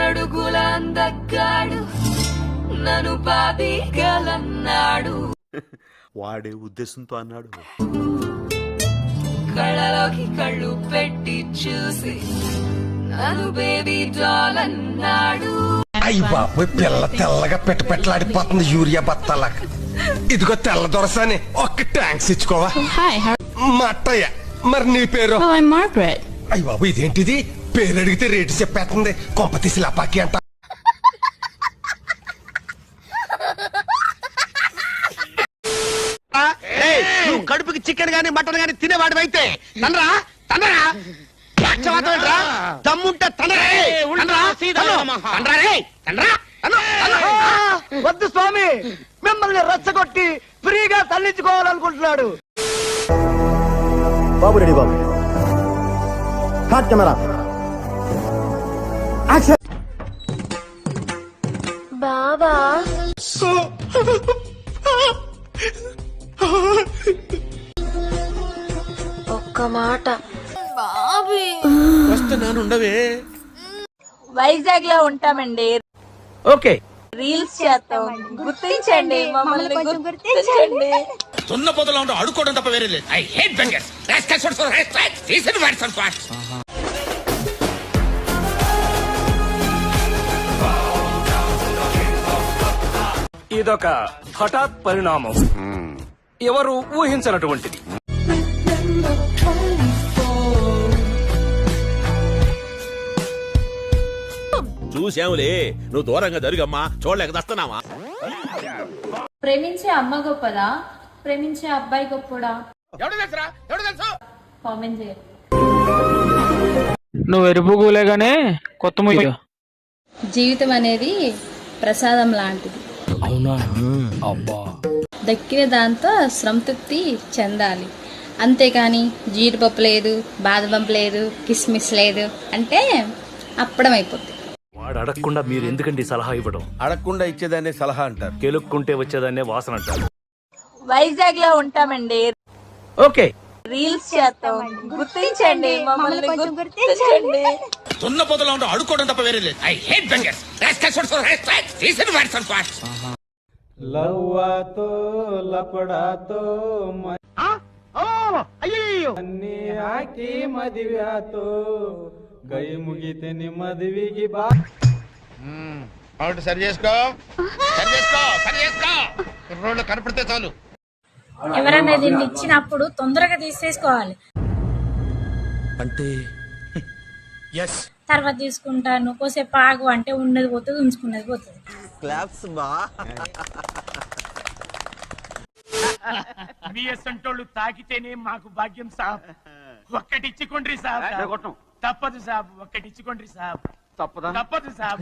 అడుగుల అందగాడు నన్ను బాధిగలన్నాడు. వాడే ఉద్దేశంతో అన్నాడు. కళ్ళలోకి కళ్ళు పెట్టి చూసి నన్ను బేబీ డాల్ అన్నాడు. అయ్యి బాబు పిల్ల తెల్లగా పెట్టలాడిపోతుంది యూరియా బత్తాలా. ఇదిగో తెల్ల దొరసాని ఒక్క ట్యాంక్స్ ఇచ్చుకోవా. మా అత్తయ్య. మరి నీ పేరు? మార్గరెట్. అయ్యి బాబు ఇదేంటిది పేరు అడిగితే రేటు చెప్పేస్తుంది. కొంప తీసి లపాకి అంట. నువ్వు కడుపుకి చికెన్ గానీ మటన్ గానీ తినేవాడివైతే తనరా తనరా దమ్ముంటే వద్దు స్వామి, మిమ్మల్ని రెచ్చగొట్టి ఫ్రీగా తల్లించుకోవాలనుకుంటున్నాడు. బాబు రెడీ బాబు. Hot camera action. బాబా ఒక్క మాట వస్తున్నానుండవే. వైజాగ్ లో ఉంటామండి. ఓకే. రీల్స్ చేస్తాం. గుర్తించండి, మమ్మల్ని గుర్తించండి. సున్న పొదలో ఉంటూ అడుక్కోవడం తప్ప వేరే లేదు. I hate bangers. ఇదొక హఠాత్ పరిణామం, ఎవరు ఊహించినటువంటిది. చూసావులే, నువ్వు దూరంగా జరుగమ్మా, చూడలేక దస్తున్నావా. ప్రేమించే అమ్మ గొప్పదా, ప్రేమించే అబ్బాయి గొప్పడా? కామెంట్ చేయండి. నువ్వు ఎరుపుగూలేగానే కొత్త ముయ్య. జీవితం అనేది ప్రసాదం లాంటిది. అవునా? అబ్బా. దక్కిన దాంతో సంతృప్తి చెందాలి, అంతేకాని జీడిపప్పు లేదు, బాదపప్పు లేదు, కిస్మిస్ లేదు అంటే అప్పడం అయిపోద్ది. వాడు అడగకుండా మీరు ఎందుకండి సలహా ఇవ్వడం? అడగకుండా ఇచ్చేదాన్ని సలహా అంటారు, కెలుక్కుంటే వచ్చేదాన్నే వాసన అంటారు. వైజాగ్ లో ఉంటామండి. ఓకే. రీల్స్ చేస్తాం. గుర్తించండి, మమ్మల్ని గుర్తించండి. సున్న పొదలో ఉంటూ అడుక్కోవడం తప్ప వేరే లేదు. I hate bangers. లవ్వాతో లపడాతో అన్ని ఆకి మదివ్యాతో గై ముగితే నీ మదివికి బా. సరి చేసుకో, సరి చేసుకో, సరి చేసుకో. రోడ్లు కనపడితే చాలు. ఎవరైనా దీన్ని ఇచ్చినప్పుడు తొందరగా తీసేసుకోవాలి. అంటే తర్వాత తీసుకుంటాను, కోసేపు ఆగు అంటే ఉన్నది పోతుంది, ఉంచుకున్నది పోతుంది. క్లాప్స్ బా. బిఎస్ఎంటోళ్ళు తాకితేనే మాకు భాగ్యం సాబ్. ఒక్కటిచ్చుకోండి సాబ్. తప్పదు సాబ్, ఒక్కటిచ్చుకోండి సాబ్. తప్పదు సాబ్.